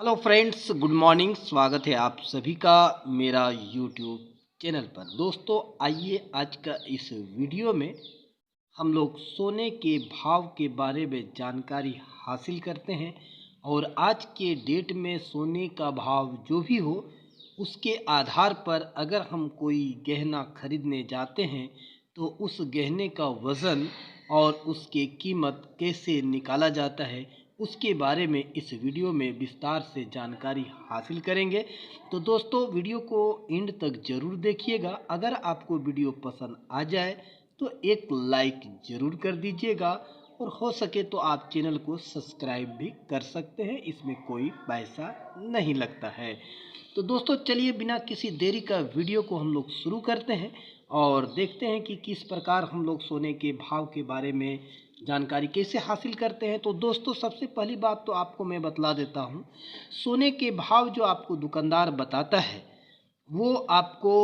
Hello friends, good morning. स्वागत है आप सभी का मेरा यूट्यूब चैनल पर। दोस्तों, आइए आज का इस वीडियो में हम लोग सोने के भाव के बारे में जानकारी हासिल करते हैं। और आज के डेट में सोने का भाव जो भी हो, उसके आधार पर अगर हम कोई गहना खरीदने जाते हैं तो उस गहने का वज़न और उसकी कीमत कैसे निकाला जाता है, उसके बारे में इस वीडियो में विस्तार से जानकारी हासिल करेंगे। तो दोस्तों, वीडियो को एंड तक ज़रूर देखिएगा। अगर आपको वीडियो पसंद आ जाए तो एक लाइक ज़रूर कर दीजिएगा, और हो सके तो आप चैनल को सब्सक्राइब भी कर सकते हैं, इसमें कोई पैसा नहीं लगता है। तो दोस्तों, चलिए बिना किसी देरी का वीडियो को हम लोग शुरू करते हैं और देखते हैं कि किस प्रकार हम लोग सोने के भाव के बारे में जानकारी कैसे हासिल करते हैं। तो दोस्तों, सबसे पहली बात तो आपको मैं बतला देता हूँ। सोने के भाव जो आपको दुकानदार बताता है वो आपको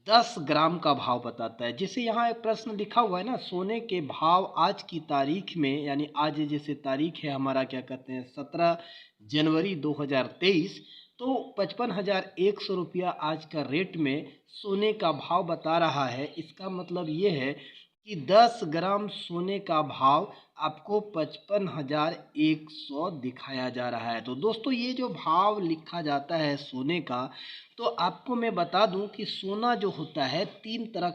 10 ग्राम का भाव बताता है। जैसे यहाँ एक प्रश्न लिखा हुआ है ना, सोने के भाव आज की तारीख में, यानी आज जैसे तारीख है हमारा, क्या कहते हैं, 17 जनवरी 2023। तो 55,100 रुपया आज का रेट में सोने का भाव बता रहा है। इसका मतलब ये है कि 10 ग्राम सोने का भाव आपको 55,100 दिखाया जा रहा है। तो दोस्तों, ये जो भाव लिखा जाता है सोने का, तो आपको मैं बता दूं कि सोना जो होता है, तीन तरह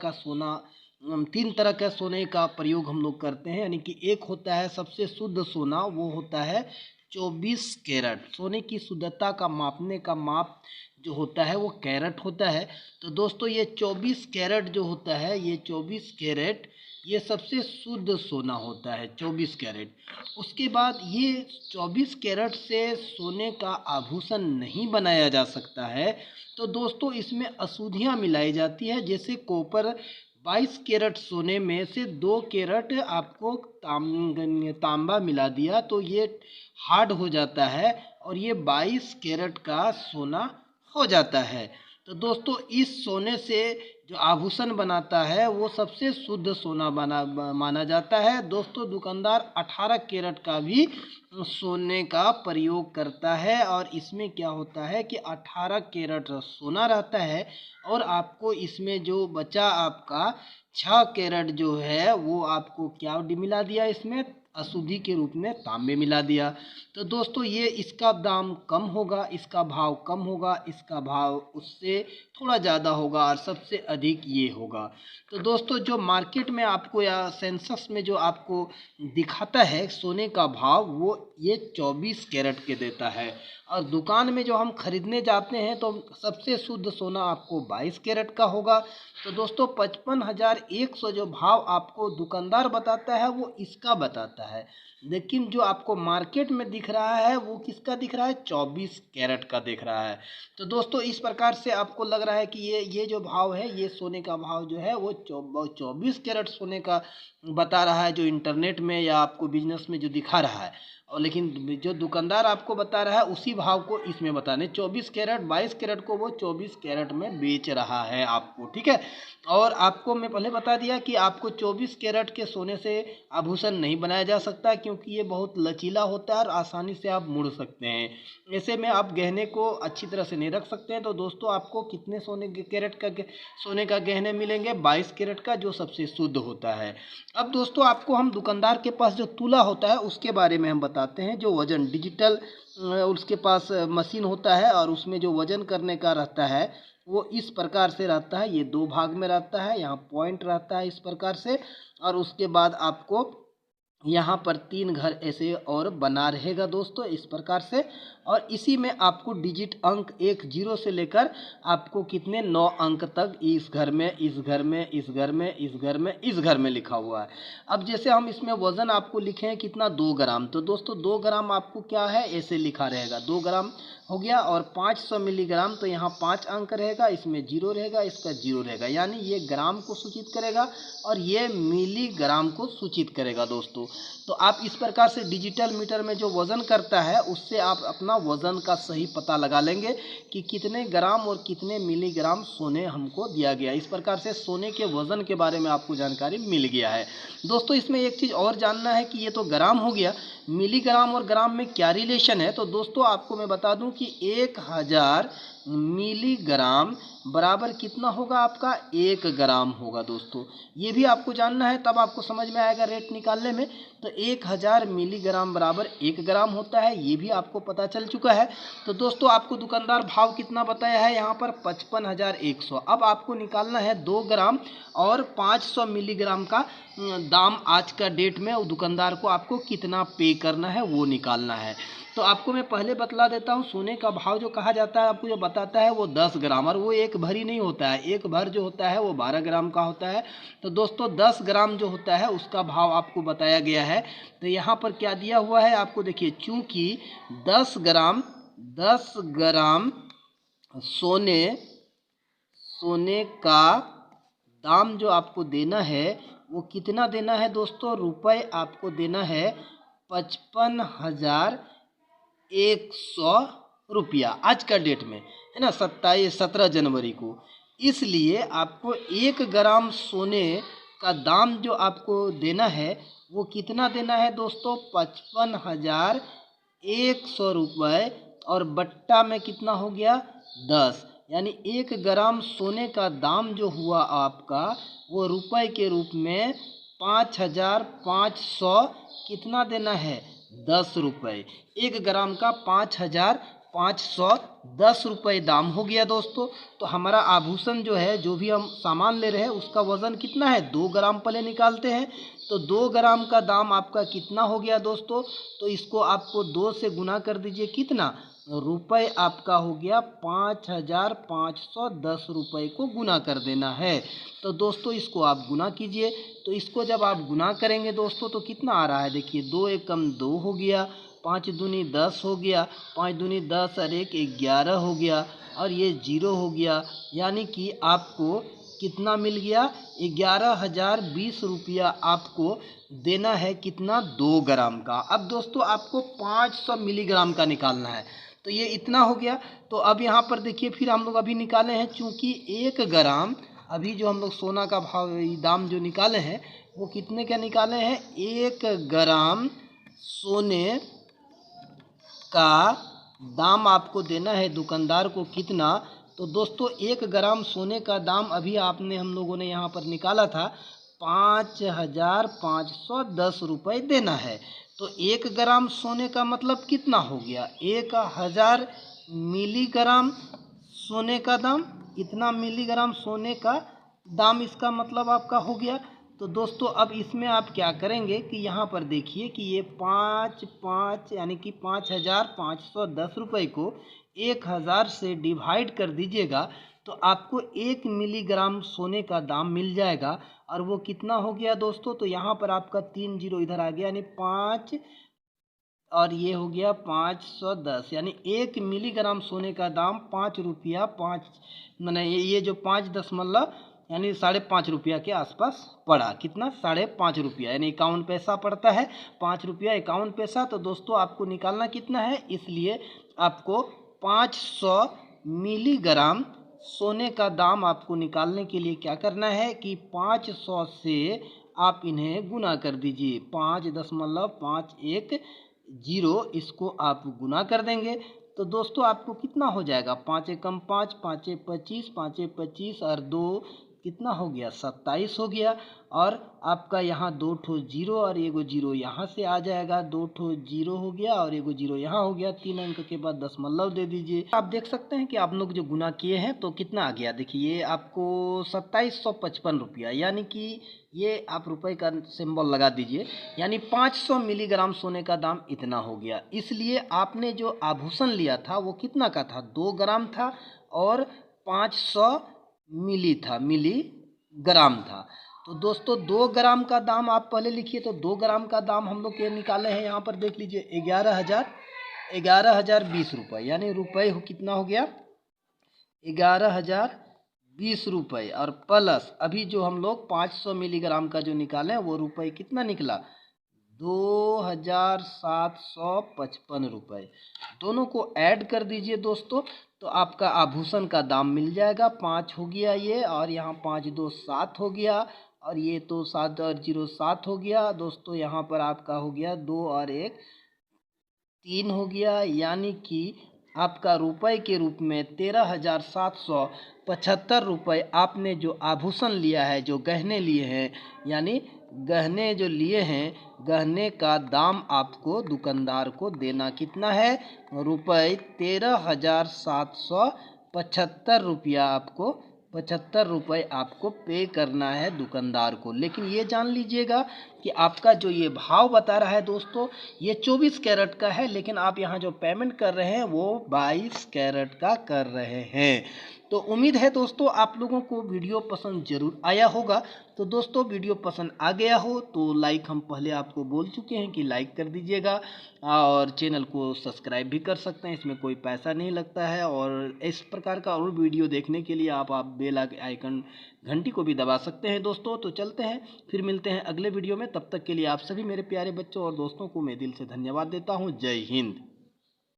का सोने का प्रयोग हम लोग करते हैं। यानी कि एक होता है सबसे शुद्ध सोना, वो होता है 24 कैरेट। सोने की शुद्धता का मापने का माप जो होता है वो कैरेट होता है। तो दोस्तों, ये 24 कैरेट जो होता है, ये 24 कैरेट ये सबसे शुद्ध सोना होता है, 24 कैरेट। उसके बाद ये 24 कैरेट से सोने का आभूषण नहीं बनाया जा सकता है। तो दोस्तों, इसमें अशुद्धियाँ मिलाई जाती है। जैसे कॉपर 22 कैरेट सोने में से 2 कैरेट आपको तांबा मिला दिया तो ये हार्ड हो जाता है और ये 22 कैरेट का सोना हो जाता है। तो दोस्तों, इस सोने से जो आभूषण बनाता है वो सबसे शुद्ध सोना माना जाता है। दोस्तों, दुकानदार 18 कैरेट का भी सोने का प्रयोग करता है, और इसमें क्या होता है कि 18 कैरेट सोना रहता है और आपको इसमें जो बचा आपका 6 कैरेट जो है वो आपको क्या मिला दिया, इसमें अशुद्धि के रूप में तांबे मिला दिया। तो दोस्तों, ये इसका दाम कम होगा, इसका भाव कम होगा, इसका भाव उससे थोड़ा ज़्यादा होगा, और सबसे अधिक ये होगा। तो दोस्तों, जो मार्केट में आपको या सेंसस में जो आपको दिखाता है सोने का भाव, वो ये 24 कैरेट के देता है। और दुकान में जो हम खरीदने जाते हैं तो सबसे शुद्ध सोना आपको 22 कैरेट का होगा। तो दोस्तों, 55,100 जो भाव आपको दुकानदार बताता है वो इसका बताता है, लेकिन जो आपको मार्केट में दिख रहा है वो किसका दिख रहा है, 24 कैरेट का दिख रहा है। तो दोस्तों, इस प्रकार से आपको लग रहा है कि ये जो भाव है, ये सोने का भाव जो है वो 24 कैरेट सोने का बता रहा है, जो इंटरनेट में या आपको बिजनेस में जो दिखा रहा है। और लेकिन जो दुकानदार आपको बता रहा है उसी भाव को इसमें बताने, 24 कैरेट 22 कैरेट को वो 24 कैरेट में बेच रहा है आपको, ठीक है। और आपको मैं पहले बता दिया कि आपको 24 कैरेट के सोने से आभूषण नहीं बनाया जा सकता, क्योंकि ये बहुत लचीला होता है और आसानी से आप मुड़ सकते हैं। ऐसे में आप गहने को अच्छी तरह से नहीं रख सकते हैं। तो दोस्तों, आपको कितने सोने का गहने मिलेंगे, 22 कैरेट का, जो सबसे शुद्ध होता है। अब दोस्तों, आपको हम दुकानदार के पास जो तुला होता है उसके बारे में हम बताते हैं। जो वजन डिजिटल उसके पास मशीन होता है, और उसमें जो वजन करने का रहता है वो इस प्रकार से रहता है। ये 2 भाग में रहता है, यहाँ पॉइंट रहता है इस प्रकार से, और उसके बाद आपको यहाँ पर 3 घर ऐसे और बना रहेगा दोस्तों, इस प्रकार से। और इसी में आपको डिजिट अंक 1 0 से लेकर आपको कितने 9 अंक तक इस घर में, इस घर में, इस घर में, इस घर में, इस घर में लिखा हुआ है। अब जैसे हम इसमें वज़न आपको लिखे हैं कितना, 2 ग्राम। तो दोस्तों, 2 ग्राम आपको क्या है, ऐसे लिखा रहेगा, 2 ग्राम हो गया। और 500 मिलीग्राम, तो यहाँ 5 अंक रहेगा, इसमें 0 रहेगा, इसका 0 रहेगा, यानी ये ग्राम को सूचित करेगा और ये मिलीग्राम को सूचित करेगा दोस्तों। तो आप इस प्रकार से डिजिटल मीटर में जो वज़न करता है उससे आप अपना वज़न का सही पता लगा लेंगे कि कितने ग्राम और कितने मिलीग्राम सोने हमको दिया गया। इस प्रकार से सोने के वज़न के बारे में आपको जानकारी मिल गया है। दोस्तों, इसमें एक चीज़ और जानना है कि ये तो ग्राम हो गया, मिलीग्राम और ग्राम में क्या रिलेशन है, तो दोस्तों आपको मैं बता दूं कि 1000 मिलीग्राम बराबर कितना होगा, आपका 1 ग्राम होगा। दोस्तों ये भी आपको जानना है, तब आपको समझ में आएगा रेट निकालने में। तो 1000 मिलीग्राम बराबर 1 ग्राम होता है, ये भी आपको पता चल चुका है। तो दोस्तों आपको दुकानदार भाव कितना बताया है यहाँ पर, 55,100। अब आपको निकालना है 2 ग्राम और 500 मिलीग्राम का दाम आज का डेट में, और दुकानदार को आपको कितना पे करना है वो निकालना है। तो आपको मैं पहले बतला देता हूँ, सोने का भाव जो कहा जाता है आपको जो बताता है वो 10 ग्राम, और वो एक भरी नहीं होता है, एक भर जो होता है वो 12 ग्राम का होता है। तो दोस्तों 10 ग्राम जो होता है उसका भाव आपको बताया गया है। तो यहाँ पर क्या दिया हुआ है आपको, देखिए चूँकि 10 ग्राम सोने का दाम जो आपको देना है वो कितना देना है दोस्तों, रुपए आपको देना है 55,100 रुपया आज का डेट में, है ना, 17 जनवरी को। इसलिए आपको 1 ग्राम सोने का दाम जो आपको देना है वो कितना देना है दोस्तों, 55,100 रुपये, और बट्टा में कितना हो गया 10, यानी 1 ग्राम सोने का दाम जो हुआ आपका वो रुपए के रूप में 5,500 कितना देना है, 10 रुपये। 1 ग्राम का 5,510 रुपये दाम हो गया दोस्तों। तो हमारा आभूषण जो है, जो भी हम सामान ले रहे हैं उसका वज़न कितना है, 2 ग्राम पहले निकालते हैं। तो 2 ग्राम का दाम आपका कितना हो गया दोस्तों, तो इसको आपको 2 से गुना कर दीजिए, कितना रुपए आपका हो गया 5,510 रुपये को गुना कर देना है। तो दोस्तों इसको आप गुना कीजिए। तो इसको जब आप गुना करेंगे दोस्तों तो कितना आ रहा है, देखिए 2 एकम 2 हो गया, 5 दूनी 10 हो गया, 5 दूनी 10 और 1 11 हो गया, और ये 0 हो गया, यानी कि आपको कितना मिल गया, 11,020 रुपया आपको देना है, कितना 2 ग्राम का। अब दोस्तों आपको 500 मिलीग्राम का निकालना है, तो ये इतना हो गया। तो अब यहाँ पर देखिए फिर हम लोग अभी निकाले हैं, चूँकि 1 ग्राम अभी जो हम लोग सोना का भाव दाम जो निकाले हैं वो कितने का निकाले हैं, 1 ग्राम सोने का दाम आपको देना है दुकानदार को कितना। तो दोस्तों 1 ग्राम सोने का दाम अभी हम लोगों ने यहाँ पर निकाला था 5,510 रुपये देना है। तो 1 ग्राम सोने का मतलब कितना हो गया, 1,000 मिलीग्राम सोने का दाम, इतना मिलीग्राम सोने का दाम इसका मतलब आपका हो गया। तो दोस्तों अब इसमें आप क्या करेंगे कि यहाँ पर देखिए कि ये 5 यानी कि 5,510 रुपये को 1,000 से डिवाइड कर दीजिएगा, तो आपको 1 मिलीग्राम सोने का दाम मिल जाएगा। और वो कितना हो गया दोस्तों, तो यहाँ पर आपका 3 जीरो इधर आ गया, यानी 5 और ये हो गया 510, यानी 1 मिलीग्राम सोने का दाम 5 रुपया 5 मैंने ये जो 5 यानी 5.5 रुपया के आसपास पड़ा, कितना 5.5 रुपया, यानी 51 पैसा पड़ता है, 5 रुपया 51 पैसा। तो दोस्तों आपको निकालना कितना है, इसलिए आपको 500 मिलीग्राम सोने का दाम आपको निकालने के लिए क्या करना है कि 500 से आप इन्हें गुना कर दीजिए, 5.51 इसको आप गुना कर देंगे। तो दोस्तों आपको कितना हो जाएगा, 5 एकम 5, 5 25, 5 25 और 2 कितना हो गया 27 हो गया। और आपका यहाँ 2 ठो जीरो और एगो जीरो यहाँ से आ जाएगा, 2 ठो जीरो हो गया और एगो जीरो यहाँ हो गया, 3 अंक के बाद दशमलव दे दीजिए। आप देख सकते हैं कि आप लोग जो गुना किए हैं तो कितना आ गया, देखिए ये आपको 2755 रुपया, यानी कि ये आप रुपए का सिंबल लगा दीजिए, यानी 500 मिलीग्राम सोने का दाम इतना हो गया। इसलिए आपने जो आभूषण लिया था वो कितना का था, 2 ग्राम था और 500 मिलीग्राम था। तो दोस्तों 2 ग्राम का दाम आप पहले लिखिए। तो 2 ग्राम का दाम हम लोग के निकाले हैं, यहाँ पर देख लीजिए 11,020 रुपये, यानी रुपये कितना हो गया 11,020 रुपये, और प्लस अभी जो हम लोग 500 मिलीग्राम का जो निकाले वो रुपये कितना निकला 2,755 रुपये। दोनों को ऐड कर दीजिए दोस्तों, तो आपका आभूषण का दाम मिल जाएगा। 5 हो गया ये, और यहाँ 5 2 7 हो गया, और ये तो 7 और 0 7 हो गया दोस्तों। यहाँ पर आपका हो गया 2 और 1 3 हो गया, यानी कि आपका रुपए के रूप में 13,775 रुपये आपने जो आभूषण लिया है, जो गहने लिए हैं, यानी गहने जो लिए हैं, गहने का दाम आपको दुकानदार को देना कितना है? रुपये 13,775 रुपया आपको 75 रुपये आपको पे करना है दुकानदार को। लेकिन ये जान लीजिएगा कि आपका जो ये भाव बता रहा है दोस्तों, ये 24 कैरेट का है, लेकिन आप यहाँ जो पेमेंट कर रहे हैं वो 22 कैरेट का कर रहे हैं। तो उम्मीद है दोस्तों आप लोगों को वीडियो पसंद जरूर आया होगा। तो दोस्तों वीडियो पसंद आ गया हो तो लाइक, हम पहले आपको बोल चुके हैं कि लाइक कर दीजिएगा, और चैनल को सब्सक्राइब भी कर सकते हैं, इसमें कोई पैसा नहीं लगता है। और इस प्रकार का और वीडियो देखने के लिए आप बेल आइकन घंटी को भी दबा सकते हैं दोस्तों। तो चलते हैं, फिर मिलते हैं अगले वीडियो में। तब तक के लिए आप सभी मेरे प्यारे बच्चों और दोस्तों को मैं दिल से धन्यवाद देता हूँ। जय हिंद।